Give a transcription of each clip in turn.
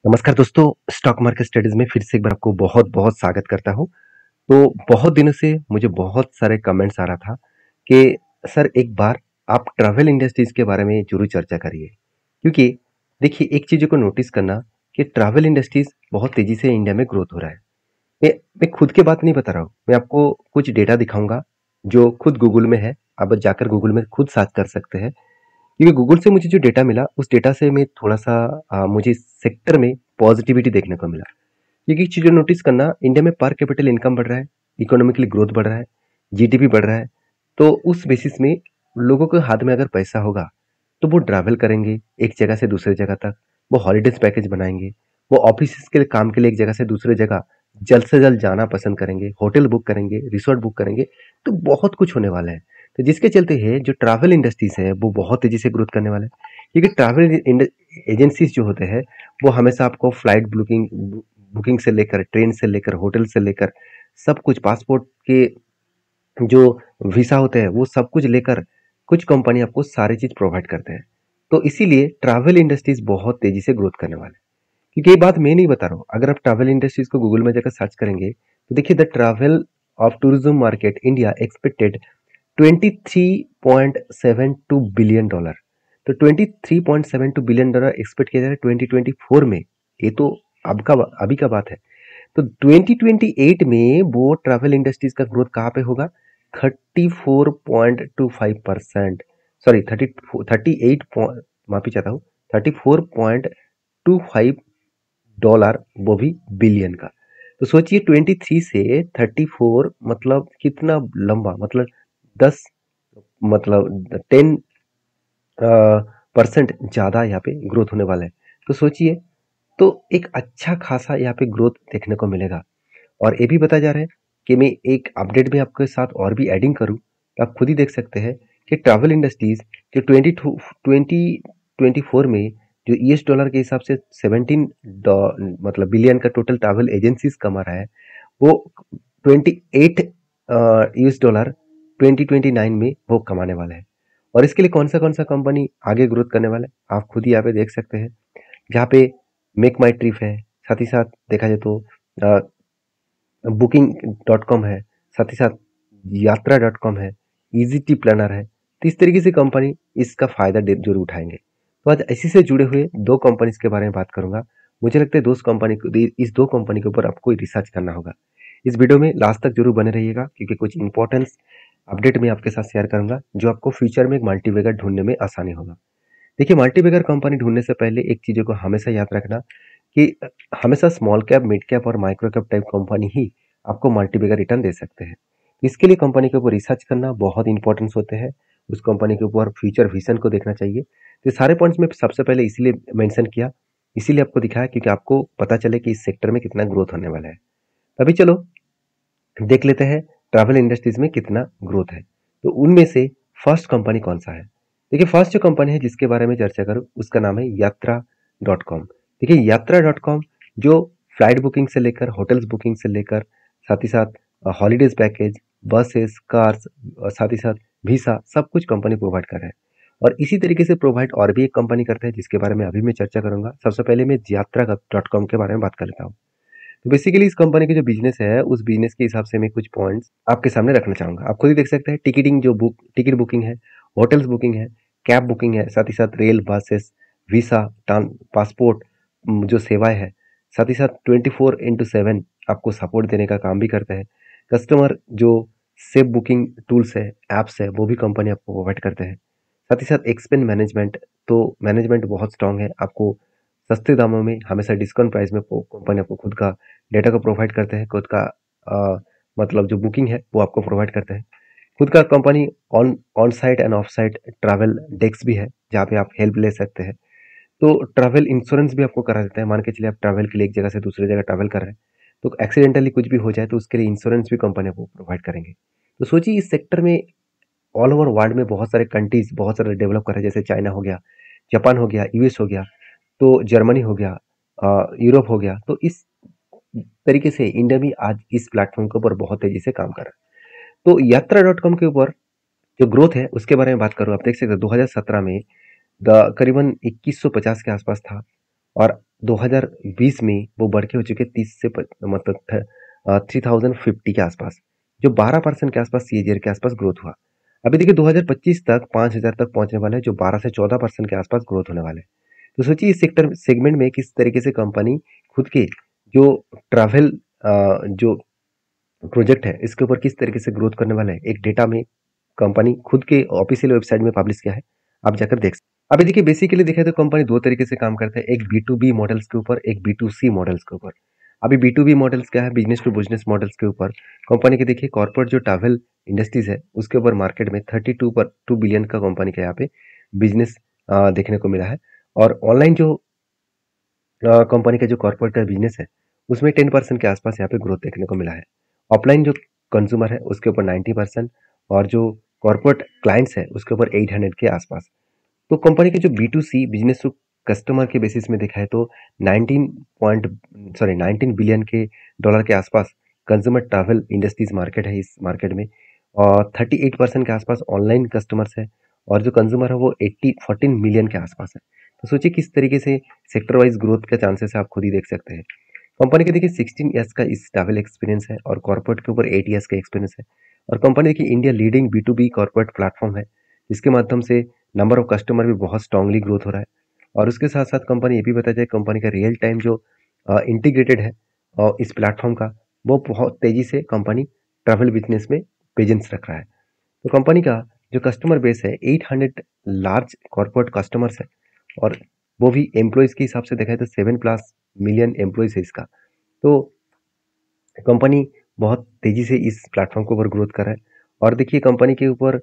नमस्कार दोस्तों, stock market studies में फिर से एक बार आपको बहुत बहुत स्वागत करता हूँ। तो बहुत दिनों से मुझे बहुत सारे कमेंट्स आ रहा था कि सर एक बार आप ट्रैवल इंडस्ट्रीज के बारे में जरूर चर्चा करिए, क्योंकि देखिए एक चीज़ को नोटिस करना कि ट्रैवल इंडस्ट्रीज बहुत तेजी से इंडिया में ग्रोथ हो रहा है। मैं खुद की बात नहीं बता रहा हूँ, मैं आपको कुछ डेटा दिखाऊंगा जो खुद गूगल में है। आप जाकर गूगल में खुद सर्च कर सकते हैं, क्योंकि गूगल से मुझे जो डेटा मिला उस डेटा से मैं थोड़ा सा मुझे इस सेक्टर में पॉजिटिविटी देखने को मिला। क्योंकि चीज़ें नोटिस करना, इंडिया में पर कैपिटल इनकम बढ़ रहा है, इकोनॉमिकली ग्रोथ बढ़ रहा है, जीडीपी बढ़ रहा है। तो उस बेसिस में लोगों के हाथ में अगर पैसा होगा तो वो ट्रैवल करेंगे एक जगह से दूसरे जगह तक, वो हॉलीडेज पैकेज बनाएंगे, वो ऑफिस के लिए काम के लिए एक जगह से दूसरे जगह जल्द से जल्द जाना पसंद करेंगे, होटल बुक करेंगे, रिसोर्ट बुक करेंगे। तो बहुत कुछ होने वाला है। तो जिसके चलते है जो ट्रैवल इंडस्ट्रीज है वो बहुत तेजी से ग्रोथ करने वाला है, क्योंकि ट्रैवल एजेंसीज जो होते हैं वो हमेशा आपको फ्लाइट बुकिंग से लेकर, ट्रेन से लेकर, होटल से लेकर सब कुछ, पासपोर्ट के जो वीसा होते हैं वो सब कुछ लेकर कुछ कंपनी आपको सारी चीज प्रोवाइड करते हैं। तो इसीलिए ट्रैवल इंडस्ट्रीज बहुत तेजी से ग्रोथ करने वाले हैं। क्योंकि ये बात मैं नहीं बता रहा हूँ, अगर आप ट्रैवल इंडस्ट्रीज को गूगल में जाकर सर्च करेंगे तो देखिए the travel of tourism market India expected 23.72 billion dollar. तो 23.72 बिलियन डॉलर एक्सपेक्ट किया जा रहा है 2024 में। ये तो अब का अभी का बात है। तो 2028 में वो ट्रैवल इंडस्ट्रीज का ग्रोथ कहाँ पे होगा? 34.25%, सॉरी 38, माफी चाहता हूँ, 34.25 डॉलर, वो भी बिलियन का। तो सोचिए 23 से 34, मतलब कितना लंबा, मतलब 10, मतलब 10% ज्यादा यहाँ पे ग्रोथ होने वाला है। तो सोचिए, तो एक अच्छा खासा यहाँ पे ग्रोथ देखने को मिलेगा। और ये भी बताया जा रहा है कि मैं एक अपडेट में आपके साथ और भी एडिंग करूं तो आप खुद ही देख सकते हैं कि ट्रैवल इंडस्ट्रीज जो 2024 में जो यूएस डॉलर के हिसाब से 17 मतलब बिलियन का टोटल ट्रैवल एजेंसीज कमा रहा है, वो 28 यूएस डॉलर 2029 में वो कमाने वाला है। और इसके लिए कौन सा कंपनी आगे ग्रोथ करने वाला है आप खुद ही यहाँ पे देख सकते हैं, जहाँ पे मेक माई ट्रिप है, साथ ही साथ देखा जाए तो booking.com है, साथ ही साथ यात्रा.com है, इजी टी प्लानर है। तो इस तरीके से कंपनी इसका फायदा जरूर उठाएंगे। तो आज इसी से जुड़े हुए दो कंपनीज के बारे में बात करूंगा। मुझे लगता है इस दो कंपनी के ऊपर आपको रिसर्च करना होगा। इस वीडियो में लास्ट तक जरूर बने रहिएगा, क्योंकि कुछ इंपॉर्टेंस अपडेट मैं आपके साथ शेयर करूंगा जो आपको फ्यूचर में एक मल्टीबैगर ढूंढने में आसानी होगा। देखिए, मल्टीबैगर कंपनी ढूंढने से पहले एक चीज़ों को हमेशा याद रखना कि हमेशा स्मॉल कैप, मिड कैप और माइक्रो कैप टाइप कंपनी ही आपको मल्टीबैगर रिटर्न दे सकते हैं। इसके लिए कंपनी के ऊपर रिसर्च करना बहुत इंपॉर्टेंस होते हैं। उस कंपनी के ऊपर फ्यूचर विजन को देखना चाहिए। तो ये सारे पॉइंट्स में सबसे पहले इसीलिए मेंशन किया, इसीलिए आपको दिखाया क्योंकि आपको पता चले कि इस सेक्टर में कितना ग्रोथ होने वाला है। अभी चलो देख लेते हैं ट्रैवल इंडस्ट्रीज में कितना ग्रोथ है। तो उनमें से फर्स्ट कंपनी कौन सा है? देखिए, फर्स्ट जो कंपनी है जिसके बारे में चर्चा करूं उसका नाम है यात्रा.com। देखिए, यात्रा.com जो फ्लाइट बुकिंग से लेकर, होटल्स बुकिंग से लेकर, साथ ही साथ हॉलीडेज पैकेज, बसेस, कार्स, साथ ही साथ वीसा, सब कुछ कंपनी प्रोवाइड कर रहा है। और इसी तरीके से प्रोवाइड और भी एक कंपनी करता है जिसके बारे में अभी मैं चर्चा करूंगा। सबसे पहले मैं यात्रा.com के बारे में बात कर लेता हूँ। तो बेसिकली इस कंपनी की जो बिजनेस है उस बिजनेस के हिसाब से मैं कुछ पॉइंट्स आपके सामने रखना चाहूंगा। आप खुद ही देख सकते हैं, टिकट बुकिंग है, होटल्स बुकिंग है, कैब बुकिंग है, साथ ही साथ रेल, बसेस, वीसा, पासपोर्ट जो सेवाएं है, साथ ही साथ 24/7 आपको सपोर्ट देने का काम भी करते हैं। कस्टमर जो सेफ बुकिंग टूल्स है, एप्स है, वो भी कंपनी आपको प्रोवाइड करते हैं। साथ ही साथ एक्सपेंस मैनेजमेंट, तो मैनेजमेंट बहुत स्ट्रांग है। आपको सस्ते दामों में, हमेशा डिस्काउंट प्राइस में कंपनी आपको खुद का डेटा को प्रोवाइड करते हैं, खुद का मतलब जो बुकिंग है वो आपको प्रोवाइड करते हैं। खुद का company on on site end of site travel desk भी है जहाँ पे आप हेल्प ले सकते हैं। तो ट्रैवल इंश्योरेंस भी आपको करा देता है। मान के चलिए आप ट्रैवल के लिए एक जगह से दूसरी जगह ट्रैवल कर रहे हैं, तो एक्सीडेंटली कुछ भी हो जाए तो उसके लिए इंश्योरेंस भी कंपनी आपको प्रोवाइड करेंगे। तो सोचिए, इस सेक्टर में ऑल ओवर वर्ल्ड में बहुत सारे कंट्रीज बहुत सारे डेवलप कर रहे हैं, जैसे चाइना हो गया, जापान हो गया, यूएस हो गया, तो जर्मनी हो गया, यूरोप हो गया। तो इस तरीके से इंडिया भी आज इस प्लेटफॉर्म के ऊपर बहुत तेजी से काम कर रहा है। तो यात्रा.com के ऊपर जो ग्रोथ है उसके बारे में बात करूं, आप देख सकते हैं 2017 में करीबन 2150 के आसपास था, और 2020 में वो बढ़ के हो चुके 30 से मतलब 3050 के आसपास, जो 12% के आसपास सीएजीआर के आसपास ग्रोथ हुआ। अभी देखिए 2025 तक 5000 तक पहुंचने वाला है, जो 12 से 14% के आसपास ग्रोथ होने वाले हैं। तो सोचिए इस सेगमेंट में किस तरीके से कंपनी खुद के जो ट्रैवल जो प्रोजेक्ट है इसके ऊपर किस तरीके से ग्रोथ करने वाला है, एक डेटा में कंपनी खुद के ऑफिशियल वेबसाइट में पब्लिश किया है, आप जाकर देख सकते हैं। अभी देखिए बेसिकली देखा तो कंपनी दो तरीके से काम करता है, एक B2B मॉडल्स के ऊपर, एक B2C मॉडल्स के ऊपर। अभी B2B मॉडल्स क्या है, बिजनेस टू बिजनेस मॉडल्स के ऊपर कंपनी के देखिए कॉर्पोरेट जो ट्रैवल इंडस्ट्रीज है उसके ऊपर मार्केट में 2 बिलियन का कंपनी का यहाँ पे बिजनेस देखने को मिला है। और ऑनलाइन जो कंपनी का जो कॉर्पोरेट का बिजनेस है उसमें 10% के आसपास यहाँ पे ग्रोथ देखने को मिला है। ऑफलाइन जो कंज्यूमर है उसके ऊपर 90% और जो कॉर्पोरेट क्लाइंट्स है उसके ऊपर 800 के आसपास। तो कंपनी के जो B2C बिजनेस टू कस्टमर के बेसिस में देखा है तो 19 बिलियन के डॉलर के आसपास कंज्यूमर ट्रैवल इंडस्ट्रीज मार्केट है इस मार्केट में। और 38% के आसपास ऑनलाइन कस्टमर्स है और जो कंज्यूमर है वो 14 मिलियन के आसपास है। तो सोचिए किस तरीके से सेक्टर वाइज ग्रोथ के चांसेस है, आप खुद ही देख सकते हैं। कंपनी के देखिए 16 ईयर्स का इस ट्रैवल एक्सपीरियंस है और कॉर्पोरेट के ऊपर 8 ईयर्स का एक्सपीरियंस है। और कंपनी देखिए India leading B2B corporate platform है, जिसके माध्यम से नंबर ऑफ कस्टमर भी बहुत स्ट्रांगली ग्रोथ हो रहा है। और उसके साथ साथ कंपनी ये भी बताया जाए कंपनी का रियल टाइम जो इंटीग्रेटेड है और इस प्लेटफॉर्म का वो बहुत तेजी से कंपनी ट्रैवल बिजनेस में प्रेजेंस रख रहा है। तो कंपनी का जो कस्टमर बेस है 800 लार्ज कॉर्पोरेट कस्टमर्स है और वो भी एम्प्लॉयज़ के हिसाब से देखा है तो 7+ मिलियन एम्प्लॉयज़ है इसका। तो कंपनी बहुत तेजी से इस प्लेटफॉर्म के ऊपर ग्रोथ कर रहा है। और देखिए कंपनी के ऊपर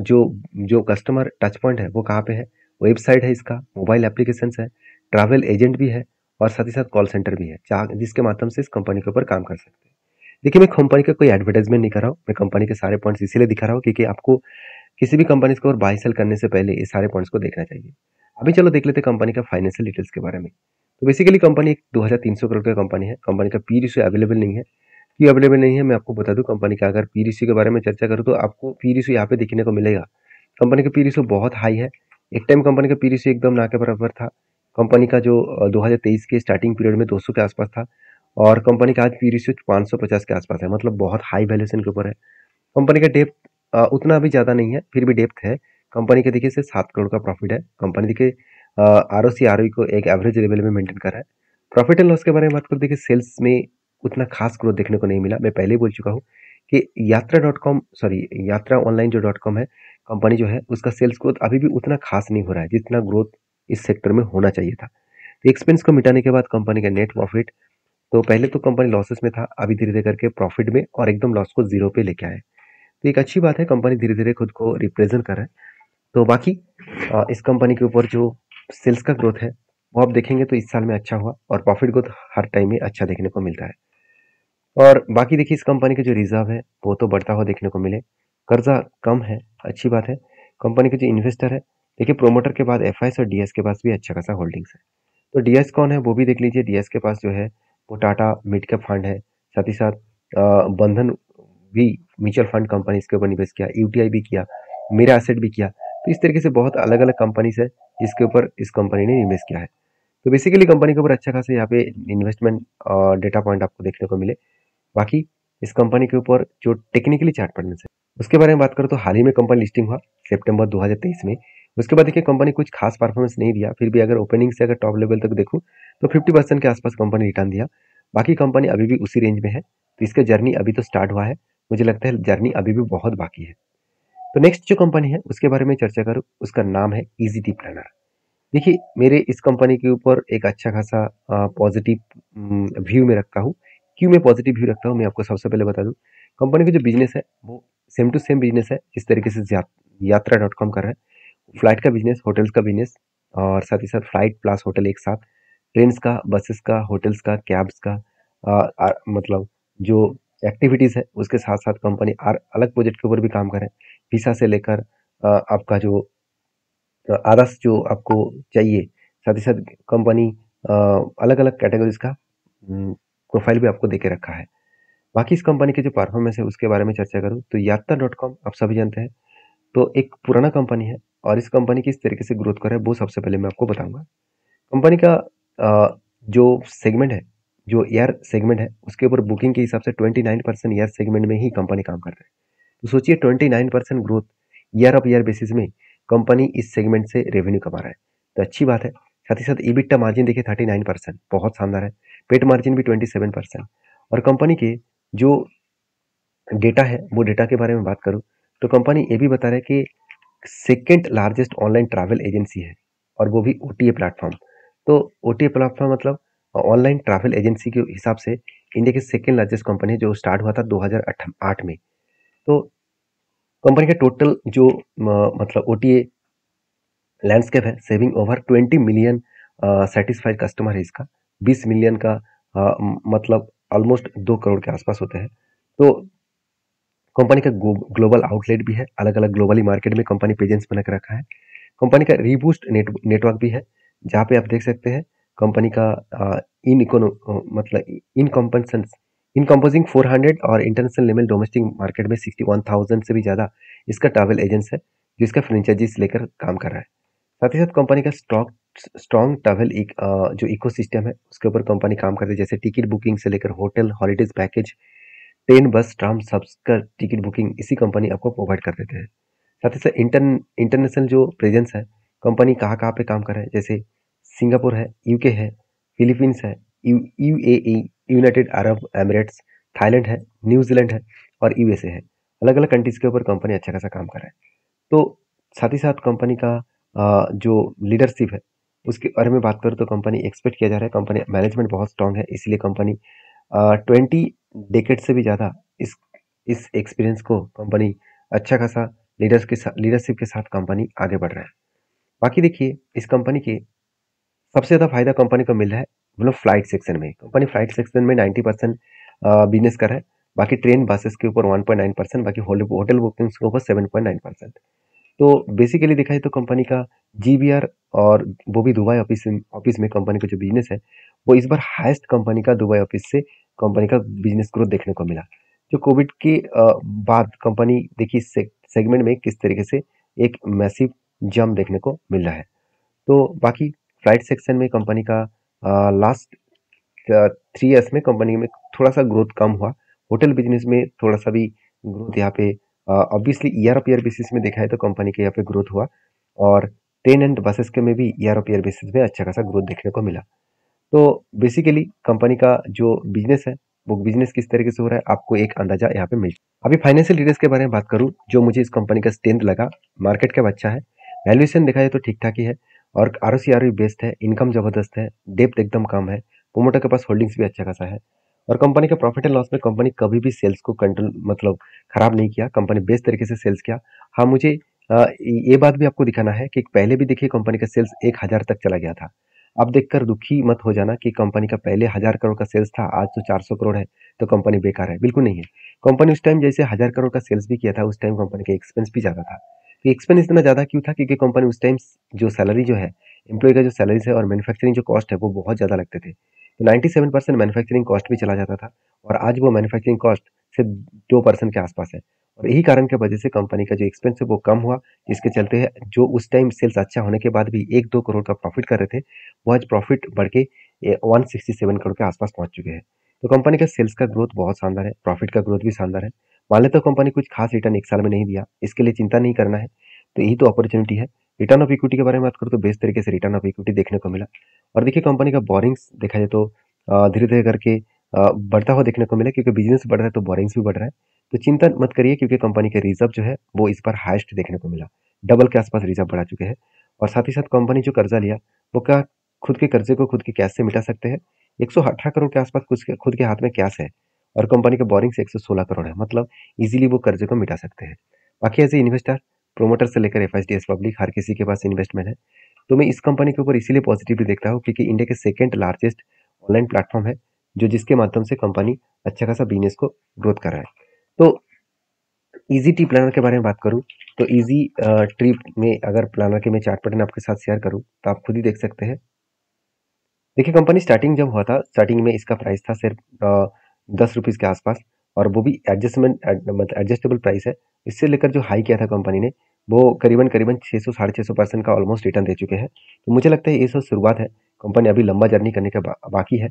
जो जो कस्टमर टच पॉइंट है वो कहाँ पे है, वेबसाइट है इसका, मोबाइल एप्लीकेशंस है, ट्रैवल एजेंट भी है और साथ ही साथ कॉल सेंटर भी है जिसके माध्यम से इस कंपनी के ऊपर काम कर सकते हैं। देखिए मैं कंपनी का कोई एडवर्टाइजमेंट नहीं कर रहा हूँ, मैं कंपनी के सारे पॉइंट्स इसीलिए दिखा रहा हूँ क्योंकि आपको किसी भी कंपनी को और बाय सेल करने से पहले ये सारे पॉइंट्स को देखना चाहिए। अभी चलो देख लेते हैं कंपनी का फाइनेंशियल डिटेल्स के बारे में। तो बेसिकली कंपनी एक 2300 करोड़ का कंपनी है। कंपनी का पी रेशियो अवेलेबल नहीं है, क्यों अवेलेबल नहीं है मैं आपको बता दूं। कंपनी का अगर पी रेशियो के बारे में चर्चा करूं तो आपको पी रेशियो यहाँ पे देखने को मिलेगा। कंपनी का पी रेशियो बहुत हाई है। एक टाइम कंपनी का पी रेशियो एकदम ना के बराबर था। कंपनी का जो 2023 के स्टार्टिंग पीरियड में 200 के आसपास था और कंपनी का आज पी रेशियो 550 के आसपास है, मतलब बहुत हाई वैल्यूएशन के ऊपर है। कंपनी का डेप्थ उतना भी ज़्यादा नहीं है, फिर भी डेप्थ है। कंपनी के देखिए से 7 करोड़ का प्रॉफिट है। कंपनी देखिए ROC ROE को एक एवरेज लेवल में मेंटेन कर रहा है। प्रॉफिट एंड लॉस के बारे में बात करें, देखिए सेल्स में उतना खास ग्रोथ देखने को नहीं मिला। मैं पहले ही बोल चुका हूँ कि यात्रा ऑनलाइन जो .com है, कंपनी जो है उसका सेल्स ग्रोथ अभी भी उतना खास नहीं हो रहा है जितना ग्रोथ इस सेक्टर में होना चाहिए था। तो एक्सपेंस को मिटाने के बाद कंपनी का नेट प्रॉफिट, तो पहले तो कंपनी लॉसेस में था, अभी धीरे धीरे करके प्रॉफिट में और एकदम लॉस को जीरो पे लेके आए। तो एक अच्छी बात है, कंपनी धीरे धीरे खुद को रिप्रेजेंट कर रहा है। तो बाकी इस कंपनी के ऊपर जो सेल्स का ग्रोथ है वो आप देखेंगे तो इस साल में अच्छा हुआ और प्रॉफिट ग्रोथ हर टाइम में अच्छा देखने को मिलता है। और बाकी देखिए इस कंपनी का जो रिजर्व है वो तो बढ़ता हुआ देखने को मिले। कर्जा कम है, अच्छी बात है। कंपनी के जो इन्वेस्टर है, देखिए प्रोमोटर के बाद FIs और DS के पास भी अच्छा खासा होल्डिंग्स है। तो DS कौन है वो भी देख लीजिए। DS के पास जो है वो टाटा मिड कैप फंड है, साथ ही साथ बंधन भी म्यूचुअल फंड कंपनी इसके ऊपर निवेश किया, UTI भी किया, मेरा एसेट भी किया। तो इस तरीके से बहुत अलग अलग कंपनीज है जिसके ऊपर इस कंपनी ने इन्वेस्ट किया है। तो बेसिकली कंपनी के ऊपर अच्छा खासा यहाँ पे इन्वेस्टमेंट डेटा पॉइंट आपको देखने को मिले। बाकी इस कंपनी के ऊपर जो टेक्निकली चार्ट पढ़ने से उसके बारे में बात करो तो हाल ही में कंपनी लिस्टिंग हुआ सितंबर 2023 में। उसके बाद देखिए कंपनी कुछ खास परफॉर्मेंस नहीं दिया, फिर भी अगर ओपनिंग से अगर टॉप लेवल तक देखूं तो 50% के आसपास कंपनी रिटर्न दिया। बाकी कंपनी अभी भी उसी रेंज में है, तो इसका जर्नी अभी तो स्टार्ट हुआ है। मुझे लगता है जर्नी अभी भी बहुत बाकी है। तो नेक्स्ट जो कंपनी है उसके बारे में चर्चा करूँ, उसका नाम है ईजीटी प्लानर। देखिए मेरे इस कंपनी के ऊपर एक अच्छा खासा पॉजिटिव व्यू में रखता हूँ। क्यों मैं पॉजिटिव व्यू रखता हूँ मैं आपको सबसे पहले बता दूँ। कंपनी का जो बिजनेस है वो सेम टू सेम बिजनेस है इस तरीके से यात्रा.com कर रहा है। फ्लाइट का बिजनेस, होटल्स का बिजनेस और साथ ही साथ फ्लाइट प्लस होटल एक साथ, ट्रेन्स का, बसेस का, होटल्स का, कैब्स का, मतलब जो एक्टिविटीज़ है उसके साथ साथ कंपनी अलग प्रोजेक्ट के ऊपर भी काम करे। वीसा से लेकर आपका जो आदर्श जो आपको चाहिए, साथ ही साथ कंपनी अलग अलग कैटेगरीज का प्रोफाइल भी आपको देके रखा है। बाकी इस कंपनी के जो परफॉर्मेंस है उसके बारे में चर्चा करूँ तो यात्रा.com आप सभी जानते हैं, तो एक पुराना कंपनी है और इस कंपनी किस तरीके से ग्रोथ कर रहा है वो सबसे पहले मैं आपको बताऊंगा। कंपनी का जो सेगमेंट है, जो एयर सेगमेंट है, उसके ऊपर बुकिंग के हिसाब से 29% एयर सेगमेंट में ही कंपनी काम कर रहा है। तो सोचिए 29% growth year of year basis में कंपनी इस सेगमेंट से रेवेन्यू कमा रहा है, तो अच्छी बात है। साथ ही साथ EBITDA मार्जिन देखिए 39%, बहुत शानदार है। पेट मार्जिन भी 27%। और कंपनी के जो डेटा है, वो डेटा के बारे में बात करूँ तो कंपनी ये भी बता रहा है कि second largest online travel agency है, और वो भी OTA प्लेटफॉर्म। तो OTA प्लेटफॉर्म मतलब ऑनलाइन ट्रैवल एजेंसी के हिसाब से इंडिया की सेकेंड लार्जेस्ट कंपनी है, जो स्टार्ट हुआ था 2008 में। तो कंपनी का टोटल जो मतलब OTA लैंडस्केप है, saving over 20 million satisfied customer है इसका। 20 मिलियन का मतलब ऑलमोस्ट 2 करोड़ के आसपास होते हैं। तो कंपनी का ग्लोबल आउटलेट भी है, अलग अलग ग्लोबली मार्केट में कंपनी प्रेजेंस बना के रखा है। कंपनी का रीबूस्ट नेटवर्क भी है, जहाँ पे आप देख सकते हैं कंपनी का इन इकोनो मतलब इनकम्पोजिंग 400 और इंटरनेशनल लेवल डोमेस्टिक मार्केट में 61,000 से भी ज़्यादा इसका ट्रैवल एजेंट्स है, जो इसका फ्रेंचाइजीज लेकर काम कर रहा है। साथ ही साथ कंपनी का स्ट्रॉन्ग ट्रैवल एक जो इकोसिस्टम है, उसके ऊपर कंपनी काम करती है, जैसे टिकट बुकिंग से लेकर होटल, हॉलीडेज पैकेज, ट्रेन, बस, ट्राम, सबका टिकट बुकिंग इसी कंपनी आपको प्रोवाइड कर देते हैं। साथ ही साथ इंटरनेशनल जो प्रेजेंस है, कंपनी कहाँ कहाँ पे काम कर रहा है, जैसे सिंगापुर है, UK है, फिलीपींस है, UAE, United Arab Emirates, Thailand है, न्यूजीलैंड है और USA है। अलग अलग कंट्रीज के ऊपर कंपनी अच्छा खासा काम कर रहा है। तो साथ ही साथ कंपनी का जो लीडरशिप है, उसके बारे में बात करूँ तो कंपनी एक्सपेक्ट किया जा रहा है, कंपनी मैनेजमेंट बहुत स्ट्रांग है, इसलिए कंपनी 20 डेकेड से भी ज़्यादा इस एक्सपीरियंस को कंपनी अच्छा खासा लीडरशिप के साथ कंपनी आगे बढ़ रहा है। बाकी देखिए इस कंपनी के सबसे ज़्यादा फायदा कंपनी को मिल रहा है, मतलब फ्लाइट सेक्शन में। कंपनी फ्लाइट सेक्शन में 90% बिजनेस कर रहा है, बाकी ट्रेन बसेस के ऊपर 1.9%, बाकी होटल बुकिंग्स के ऊपर 7.9%। तो बेसिकली देखा जाए तो कंपनी का GBR और वो भी दुबई ऑफिस में कंपनी का जो बिजनेस है, वो इस बार हाईएस्ट कंपनी का दुबई ऑफिस से कंपनी का बिजनेस ग्रोथ देखने को मिला। जो कोविड के बाद कंपनी देखिए सेगमेंट में किस तरीके से एक मैसिव जंप देखने को मिल रहा है। तो बाकी फ्लाइट सेक्शन में कंपनी का लास्ट 3 ईयर्स में कंपनी में थोड़ा सा ग्रोथ कम हुआ। होटल बिजनेस में थोड़ा सा भी ग्रोथ यहाँ पे obviously year of year basis में देखा है तो कंपनी के यहाँ पे ग्रोथ हुआ, और ट्रेन एंड बसेस के में भी ईयर ऑफ ईयर बेसिस में अच्छा खासा ग्रोथ देखने को मिला। तो बेसिकली कंपनी का जो बिजनेस है, वो बिजनेस किस तरीके से हो रहा है आपको एक अंदाजा यहाँ पे मिल। अभी फाइनेंशियल डिटेल्स के बारे में बात करूँ, जो मुझे इस कंपनी का स्ट्रेंथ लगा, मार्केट का अच्छा है, वैल्यूएशन देखा जाए तो ठीक ठाक ही है, और ROC बेस्ट है, इनकम जबरदस्त है, डेप्थ एकदम कम है, प्रोमोटर के पास होल्डिंग्स भी अच्छा खासा है। और कंपनी का प्रॉफिट एंड लॉस में कंपनी कभी भी सेल्स को कंट्रोल मतलब खराब नहीं किया, कंपनी बेस्ट तरीके से सेल्स किया। हाँ, मुझे ये बात भी आपको दिखाना है कि पहले भी देखिए कंपनी का सेल्स 1,000 तक चला गया था। अब देखकर दुखी मत हो जाना कि कंपनी का पहले 1,000 करोड़ का सेल्स था, आज तो 400 करोड़ है, तो कंपनी बेकार है, बिल्कुल नहीं है। कंपनी उस टाइम जैसे 1,000 करोड़ का सेल्स भी किया था, उस टाइम कंपनी का एक्सपेंस भी ज़्यादा था। तो एक्सपेंस इतना ज़्यादा क्यों था, क्योंकि कंपनी उस टाइम जो सैलरी जो है, एम्प्लॉय का जो सैलरीज है और मैन्युफैक्चरिंग जो कॉस्ट है, वो बहुत ज़्यादा लगते थे। तो 97% मैन्युफैक्चरिंग कॉस्ट भी चला जाता था, और आज वो मैन्युफैक्चरिंग कॉस्ट सिर्फ 2% के आसपास है। और यही कारण की वजह से कंपनी का जो एक्सपेंस है वो कम हुआ, जिसके चलते है जो उस टाइम सेल्स अच्छा होने के बाद भी 1-2 करोड़ का प्रॉफिट कर रहे थे, वो आज प्रॉफिट बढ़ के 167 करोड़ के आसपास पहुंच चुके हैं। तो कंपनी का सेल्स का ग्रोथ बहुत शानदार है, प्रॉफिट का ग्रोथ भी शानदार है। मान लेते तो कंपनी कुछ खास रिटर्न एक साल में नहीं दिया, इसके लिए चिंता नहीं करना है, तो यही तो अपॉर्चुनिटी है। रिटर्न ऑफ इक्विटी के बारे में बात करूँ तो बेस्ट तरीके से रिटर्न ऑफ इक्विटी देखने को मिला। और देखिए कंपनी का बोरिंग्स देखा जाए तो धीरे धीरे करके बढ़ता हुआ देखने को मिला, क्योंकि बिजनेस बढ़ रहा है तो बोरिंग्स भी बढ़ रहा है। तो चिंता मत करिए, क्योंकि कंपनी के रिजर्व जो है वो इस बार हाईएस्ट देखने को मिला, डबल के आसपास रिजर्व बढ़ा चुके हैं। और साथ ही साथ कंपनी जो कर्जा लिया, वो क्या खुद के कर्जे को खुद के कैश से मिटा सकते हैं। 118 करोड़ के आसपास खुद के हाथ में कैश है, और कंपनी का बोरिंग्स 116 करोड़ है, मतलब इजीली वो कर्जे को मिटा सकते हैं। बाकी एज ए इन्वेस्टर, प्रोमोटर से लेकर FIDS पब्लिक, हर किसी के पास इन्वेस्टमेंट है। तो मैं इस कंपनी के ऊपर इसीलिए पॉजिटिवली देखता हूँ, क्योंकि इंडिया के सेकंड लार्जेस्ट ऑनलाइन प्लेटफॉर्म है, जो जिसके माध्यम से कंपनी अच्छा खासा बिजनेस को ग्रोथ कर रहा है। तो इजी ट्रिप प्लानर के बारे में बात करूँ तो इजी ट्रिप में अगर प्लानर के मैं चार्ट पैटर्न आपके साथ शेयर करूँ तो आप खुद ही देख सकते हैं। देखिए कंपनी स्टार्टिंग जब हुआ था, स्टार्टिंग में इसका प्राइस था सिर्फ 10 रुपीज़ के आसपास, और वो भी मतलब एडजस्टेबल प्राइस है। इससे लेकर जो हाई किया था कंपनी ने, वो करीबन करीबन 600 साढ़े 600% का ऑलमोस्ट रिटर्न दे चुके हैं। तो मुझे लगता है ये सब शुरुआत है, कंपनी अभी लंबा जर्नी करने का बाकी है।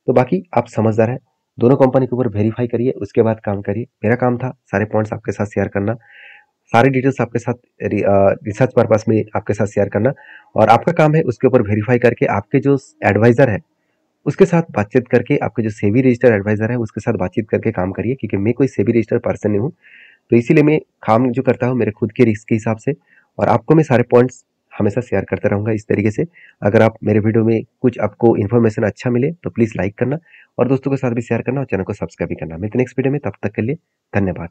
तो बाकी आप समझदार है, दोनों कंपनी के ऊपर वेरीफाई करिए, उसके बाद काम करिए। मेरा काम था सारे पॉइंट्स आपके साथ शेयर करना, सारी डिटेल्स आपके साथ रिसर्च पर्पस में आपके साथ शेयर करना, और आपका काम है उसके ऊपर वेरीफाई करके आपके जो एडवाइजर है उसके साथ बातचीत करके, आपके जो सेबी रजिस्टर्ड एडवाइजर है उसके साथ बातचीत करके काम करिए, क्योंकि मैं कोई सेबी रजिस्टर्ड पर्सन नहीं हूँ। तो इसीलिए मैं काम जो करता हूँ मेरे खुद के रिस्क के हिसाब से, और आपको मैं सारे पॉइंट्स हमेशा शेयर करता रहूँगा इस तरीके से। अगर आप मेरे वीडियो में कुछ आपको इन्फॉर्मेशन अच्छा मिले तो प्लीज़ लाइक करना, और दोस्तों के साथ भी शेयर करना, और चैनल को सब्सक्राइब भी करना। मिलते हैं नेक्स्ट वीडियो में, तब तक के लिए धन्यवाद।